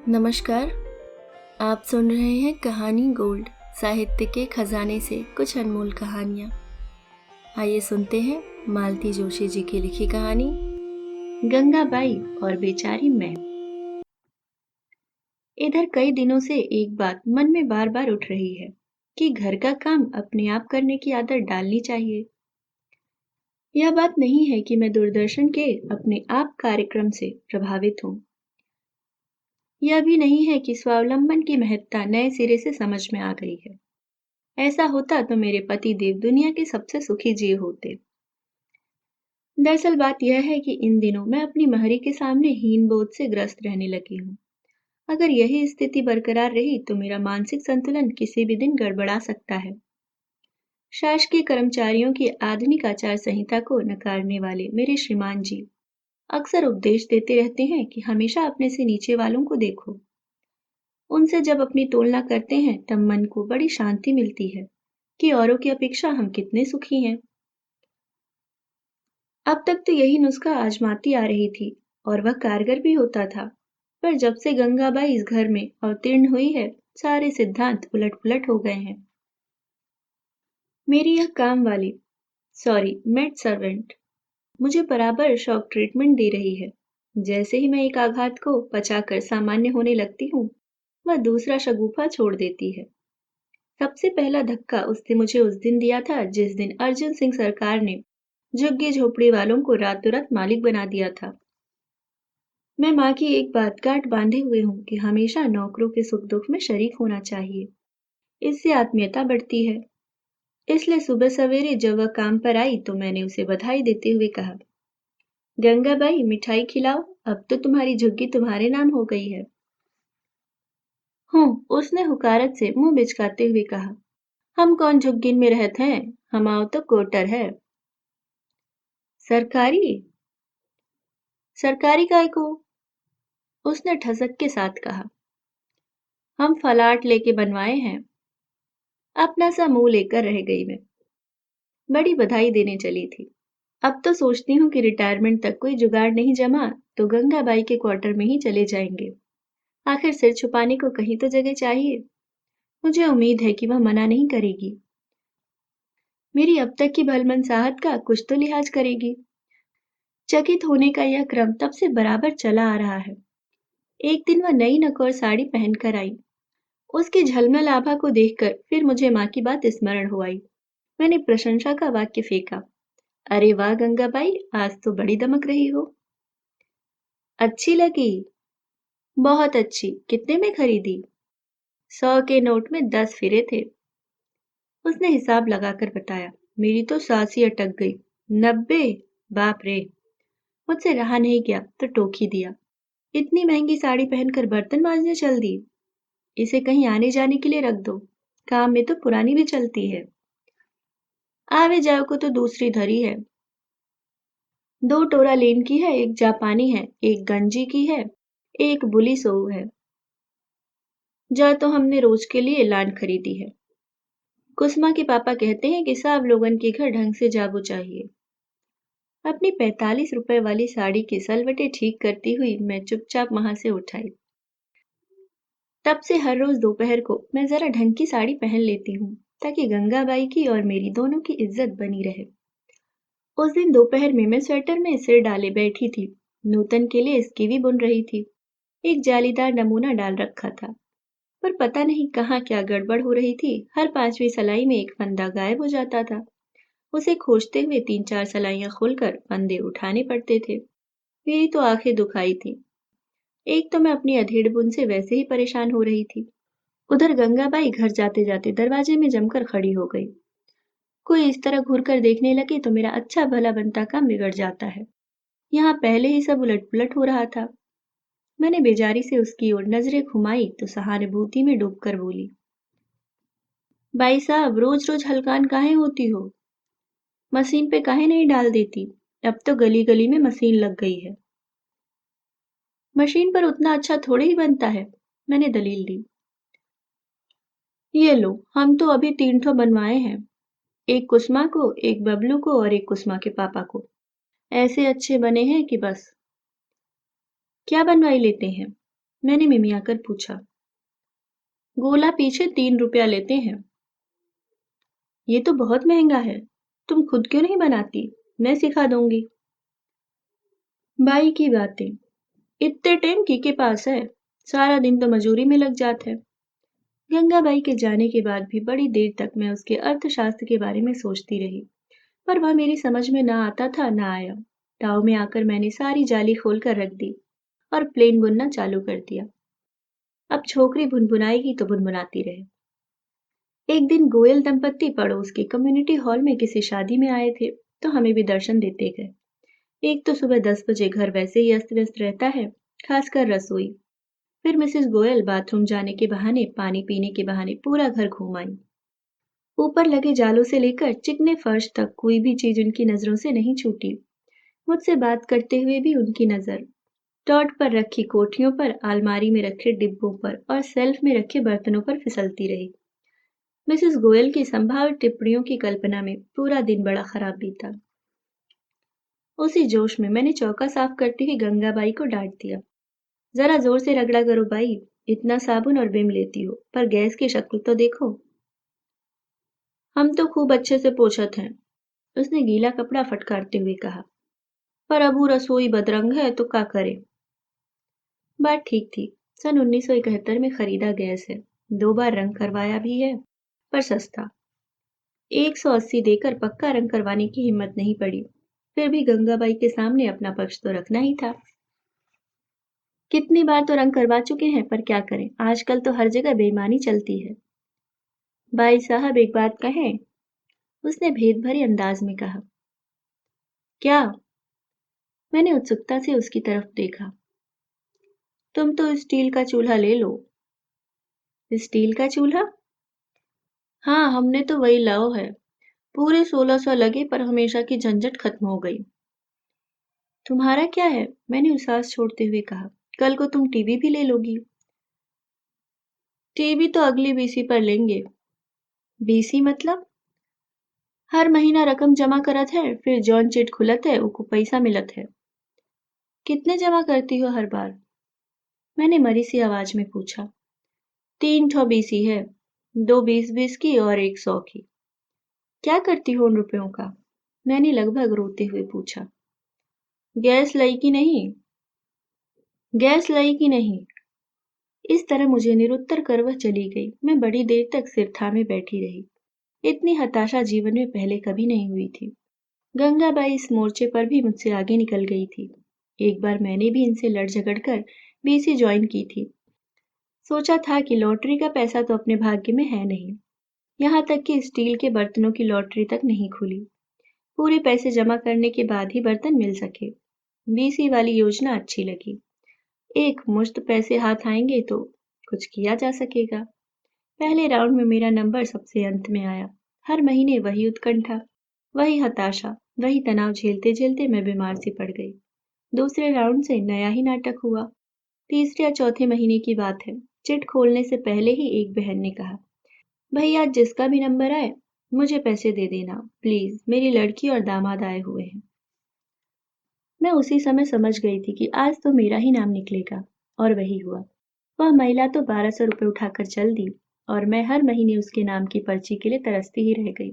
नमस्कार। आप सुन रहे हैं कहानी गोल्ड, साहित्य के खजाने से कुछ अनमोल कहानियाँ। आइए सुनते हैं मालती जोशी जी की लिखी कहानी गंगाबाई और बेचारी मैं। इधर कई दिनों से एक बात मन में बार बार उठ रही है कि घर का काम अपने आप करने की आदत डालनी चाहिए। यह बात नहीं है कि मैं दूरदर्शन के अपने आप कार्यक्रम से प्रभावित हूँ। यह भी नहीं है कि स्वावलंबन की महत्ता नए सिरे से समझ में आ गई है। ऐसा होता तो मेरे पति देव दुनिया के सबसे सुखी जीव होते। दरअसल बात यह है कि इन दिनों मैं अपनी महरी के सामने हीन बोध से ग्रस्त रहने लगी हूँ। अगर यही स्थिति बरकरार रही तो मेरा मानसिक संतुलन किसी भी दिन गड़बड़ा सकता है। शासकीय कर्मचारियों की आधुनिक आचार संहिता को नकारने वाले मेरे श्रीमान जी अक्सर उपदेश देते रहते हैं कि हमेशा अपने से नीचे वालों को देखो। उनसे जब अपनी तुलना करते हैं तब मन को बड़ी शांति मिलती है कि औरों की अपेक्षा हम कितने सुखी हैं। अब तक तो यही नुस्खा आजमाती आ रही थी और वह कारगर भी होता था, पर जब से गंगाबाई इस घर में अवतीर्ण हुई है, सारे सिद्धांत उलट-पुलट हो गए हैं। मेरी यह काम वाली, सॉरी मेड सर्वेंट, मुझे बराबर शॉक ट्रीटमेंट दे रही है। जैसे ही मैं एक आघात को पचाकर सामान्य होने लगती हूँ, वह दूसरा शगुफा छोड़ देती है। सबसे पहला धक्का उसने मुझे उस दिन दिया था जिस दिन अर्जुन सिंह सरकार ने झुग्गी झोपड़ी वालों को रातों रात मालिक बना दिया था। मैं माँ की एक बात गांठ बांधे हुए हूँ कि हमेशा नौकरों के सुख दुख में शरीक होना चाहिए। इससे आत्मीयता बढ़ती है। इसलिए सुबह सवेरे जब वह काम पर आई तो मैंने उसे बधाई देते हुए कहा, गंगाबाई मिठाई खिलाओ, अब तो तुम्हारी झुग्गी तुम्हारे नाम हो गई है। हूँ, उसने हुकारत से मुंह बिचकाते हुए कहा, हम कौन झुग्गिन में रहते हैं, हमाओ तो कोटर है। सरकारी? सरकारी काय को? उसने ठसक के साथ कहा, हम फलाट लेके बनवाए हैं। अपना सा मुंह लेकर रह गई मैं। बड़ी बधाई देने चली थी। अब तो सोचती हूँ कि रिटायरमेंट तक कोई जुगाड़ नहीं जमा तो गंगाबाई के क्वार्टर में ही चले जाएंगे। आखिर सिर छुपाने को कहीं तो जगह चाहिए। मुझे उम्मीद है कि वह मना नहीं करेगी। मेरी अब तक की भलमनसाहत का कुछ तो लिहाज करेगी। चकित होने का यह क्रम तब से बराबर चला आ रहा है। एक दिन वह नई नकोर साड़ी पहनकर आई। उसकी झलमल आभा को देखकर फिर मुझे माँ की बात स्मरण हो आई। मैंने प्रशंसा का वाक्य फेंका, अरे वाह गंगाबाई, आज तो बड़ी दमक रही हो। अच्छी लगी? बहुत अच्छी। कितने में खरीदी? 100 के नोट में 10 फिरे थे। उसने हिसाब लगाकर बताया। मेरी तो सांस ही अटक गई। 90? बाप रे। मुझसे रहा नहीं गया तो टोक ही दिया। इतनी महंगी साड़ी पहनकर बर्तन मांजने चल दी? इसे कहीं आने जाने के लिए रख दो। काम में तो पुरानी भी चलती है। आवे जाओ को तो दूसरी धरी है। 2 टोरा लेन की है, एक जापानी है, एक गंजी की है, एक बुली सोऊ है। जा तो हमने रोज के लिए लान खरीदी है। कुसमा के पापा कहते हैं कि सब लोगन के घर ढंग से जाबो चाहिए। अपनी 45 रुपए वाली साड़ी के सलवटे ठीक करती हुई मैं चुपचाप वहां से उठ आई। तब से हर रोज दोपहर को मैं जरा ढंग की साड़ी पहन लेती हूँ ताकि गंगाबाई की और मेरी दोनों की इज्जत बनी रहे। उस दिन दोपहर में मैं स्वेटर में सिर डाले बैठी थी। नूतन के लिए स्कीवी बुन रही थी। एक जालीदार नमूना डाल रखा था, पर पता नहीं कहाँ क्या गड़बड़ हो रही थी। हर 5वीं सलाई में एक फंदा गायब हो जाता था। उसे खोजते हुए 3-4 सलाइयां खोलकर फंदे उठाने पड़ते थे। मेरी तो आंखें दुखाई थी। एक तो मैं अपनी अधेड़ बुन से वैसे ही परेशान हो रही थी। उधर गंगाबाई घर जाते जाते दरवाजे में जमकर खड़ी हो गई। कोई इस तरह घूर कर देखने लगे तो मेरा अच्छा भला बनता काम बिगड़ जाता है। यहाँ पहले ही सब उलट पुलट हो रहा था। मैंने बेजारी से उसकी ओर नजरें घुमाई तो सहानुभूति में डूबकर बोली, भाई साहब रोज रोज हलकान काहे होती हो? मशीन पे काहे नहीं डाल देती? अब तो गली गली में मशीन लग गई है। मशीन पर उतना अच्छा थोड़े ही बनता है, मैंने दलील दी। ये लो, हम तो अभी 3 ठो बनवाए हैं, एक कुसमा को, एक बबलू को और एक कुसमा के पापा को। ऐसे अच्छे बने हैं कि बस। क्या बनवाई लेते हैं? मैंने मिमियाकर पूछा। गोला पीछे 3 रुपया लेते हैं। ये तो बहुत महंगा है। तुम खुद क्यों नहीं बनाती? मैं सिखा दूंगी। बाई की बातें। इतने टाइम की पास है। सारा दिन तो मजूरी में लग जाता है। गंगाबाई के जाने के बाद भी बड़ी देर तक मैं उसके अर्थशास्त्र के बारे में सोचती रही, पर वह मेरी समझ में ना आता था ना आया। ताव में आकर मैंने सारी जाली खोल कर रख दी और प्लेन बुनना चालू कर दिया। अब छोकरी भुनभुनाएगी तो भुनभुनाती रहे। एक दिन गोयल दंपत्ति पड़ोस के कम्युनिटी हॉल में किसी शादी में आए थे, तो हमें भी दर्शन देते गए। एक तो सुबह 10 बजे घर वैसे ही अस्त व्यस्त रहता है, खासकर रसोई। फिर मिसेस गोयल बाथरूम जाने के बहाने, पानी पीने के बहाने पूरा घर घूम आई। ऊपर लगे जालों से लेकर चिकने फर्श तक कोई भी चीज उनकी नजरों से नहीं छूटी। मुझसे बात करते हुए भी उनकी नजर टॉट पर रखी कोठियों पर, अलमारी में रखे डिब्बों पर और सेल्फ में रखे बर्तनों पर फिसलती रही। मिसेस गोयल की संभावित टिप्पणियों की कल्पना में पूरा दिन बड़ा खराब बीता। उसी जोश में मैंने चौका साफ करती हुई गंगाबाई को डांट दिया। जरा जोर से रगड़ा करो बाई। इतना साबुन और विम लेती हो, पर गैस की शक्ल तो देखो। हम तो खूब अच्छे से पोछत हैं, उसने गीला कपड़ा फटकारते हुए कहा। पर अबू रसोई बदरंग है तो क्या करे। बात ठीक थी। सन 1971 में खरीदा गैस है। 2 बार रंग करवाया भी है, पर सस्ता। 180 देकर पक्का रंग करवाने की हिम्मत नहीं पड़ी। फिर भी गंगाबाई के सामने अपना पक्ष तो रखना ही था। कितनी बार तो रंग करवा चुके हैं, पर क्या करें, आजकल तो हर जगह बेईमानी चलती है। भाई साहब एक बात कहें, उसने भेद भरे अंदाज में कहा। क्या? मैंने उत्सुकता से उसकी तरफ देखा। तुम तो स्टील का चूल्हा ले लो। स्टील का चूल्हा? हाँ, हमने तो वही लाओ है। पूरे 1600 लगे, पर हमेशा की झंझट खत्म हो गई। तुम्हारा क्या है? मैंने उसास छोड़ते हुए कहा। कल को तुम टीवी भी ले लोगी। टीवी तो अगली बीसी पर लेंगे। बीसी मतलब? हर महीना रकम जमा करत है, फिर जौन चिट खुलत है उको पैसा मिलत है। कितने जमा करती हो हर बार? मैंने मरी सी आवाज में पूछा। 3 ठो बीसी है, 2 20-20 की और 100 की। क्या करती हो उन रुपयों का? मैंने लगभग रोते हुए पूछा। गैस लाई की नहीं। गैस लाई की नहीं। इस तरह मुझे निरुत्तर कर वह चली गई। मैं बड़ी देर तक सिर थामे बैठी रही। इतनी हताशा जीवन में पहले कभी नहीं हुई थी। गंगाबाई इस मोर्चे पर भी मुझसे आगे निकल गई थी। एक बार मैंने भी इनसे लड़ झगड़ कर बीसी ज्वाइन की थी। सोचा था कि लॉटरी का पैसा तो अपने भाग्य में है नहीं। यहाँ तक कि स्टील के बर्तनों की लॉटरी तक नहीं खुली। पूरे पैसे जमा करने के बाद ही बर्तन मिल सके। बीसी वाली योजना अच्छी लगी। एक मुश्त पैसे हाथ आएंगे तो कुछ किया जा सकेगा। पहले राउंड में मेरा नंबर सबसे अंत में आया। हर महीने वही उत्कंठा, वही हताशा, वही तनाव झेलते झेलते मैं बीमार सी पड़ गई। दूसरे राउंड से नया ही नाटक हुआ। तीसरे या चौथे महीने की बात है। चिट खोलने से पहले ही एक बहन ने कहा, भैया जिसका भी नंबर आए मुझे पैसे दे देना प्लीज, मेरी लड़की और दामाद आए हुए हैं। मैं उसी समय समझ गई थी कि आज तो मेरा ही नाम निकलेगा, और वही हुआ। वह महिला तो 1200 रुपये उठाकर चल दी, और मैं हर महीने उसके नाम की पर्ची के लिए तरसती ही रह गई।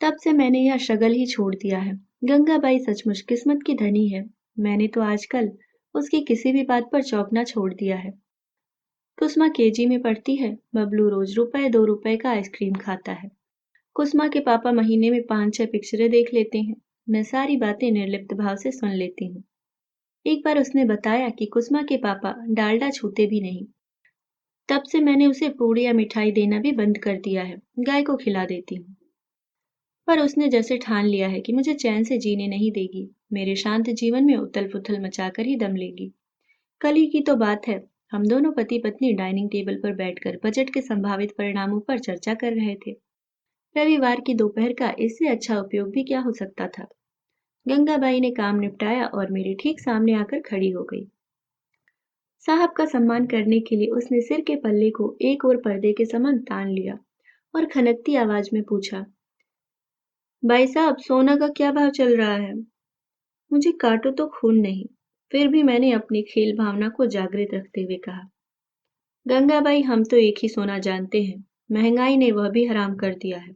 तब से मैंने यह शगल ही छोड़ दिया है। गंगाबाई सचमुच किस्मत की धनी है। मैंने तो आजकल उसकी किसी भी बात पर चौंकना छोड़ दिया है। कुसुमा केजी में पढ़ती है, बबलू रोज ₹1-2 का आइसक्रीम खाता है। कुसुमा के पापा महीने में 5-6 पिक्चरें देख लेते हैं। मैं सारी बातें निर्लिप्त भाव से सुन लेती हूँ। एक बार उसने बताया कि कुसुमा के पापा डालडा छूते भी नहीं। तब से मैंने उसे पूड़ी या मिठाई देना भी बंद कर दिया है, गाय को खिला देती हूँ। पर उसने जैसे ठान लिया है कि मुझे चैन से जीने नहीं देगी, मेरे शांत जीवन में उथल-पुथल मचाकर ही दम लेगी। कल ही की तो बात है, हम दोनों पति पत्नी डाइनिंग टेबल पर बैठकर बजट के संभावित परिणामों पर चर्चा कर रहे थे। रविवार की दोपहर का इससे अच्छा उपयोग भी क्या हो सकता था। गंगाबाई ने काम निपटाया और मेरे ठीक सामने आकर खड़ी हो गई। साहब का सम्मान करने के लिए उसने सिर के पल्ले को एक और पर्दे के समान तान लिया और खनकती आवाज में पूछा, भाई साहब सोना का क्या भाव चल रहा है? मुझे काटो तो खून नहीं। फिर भी मैंने अपनी खेल भावना को जागृत रखते हुए कहा, गंगाबाई हम तो एक ही सोना जानते हैं, महंगाई ने वह भी हराम कर दिया है।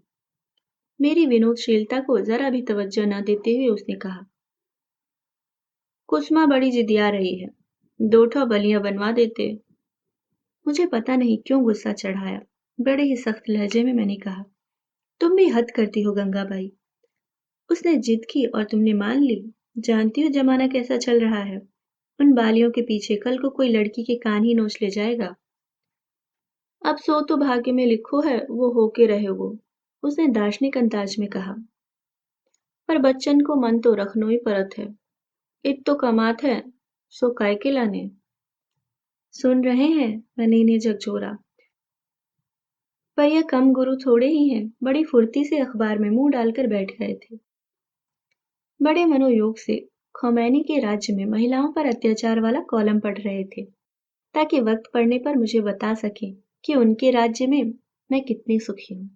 मेरी विनोदशीलता को जरा भी तवज्जो न देते हुए उसने कहा, कुसुमा बड़ी जिदिया रही है, दो ठो बलियां बनवा देते। मुझे पता नहीं क्यों गुस्सा चढ़ाया। बड़े ही सख्त लहजे में मैंने कहा, तुम भी हद करती हो गंगाबाई। उसने जिद की और तुमने मान ली। जानती हो जमाना कैसा चल रहा है। उन बालियों के पीछे कल को कोई लड़की के कान ही नोच ले जाएगा। अब सो तो भाग्य में लिखो है, वो होके रहे वो। उसने दार्शनिक अंदाज में कहा, पर बच्चन को मन तो रखनो ही परत है। इत तो कमात है, सो काय के लाने। सुन रहे हैं, मनी ने झकझोरा। पर यह कम गुरु थोड़े ही हैं, बड़ी फुर्ती से अखबार में मुंह डालकर बैठ गए थे। बड़े मनोयोग से खोमैनी के राज्य में महिलाओं पर अत्याचार वाला कॉलम पढ़ रहे थे, ताकि वक्त पड़ने पर मुझे बता सकें कि उनके राज्य में मैं कितनी सुखी हूँ।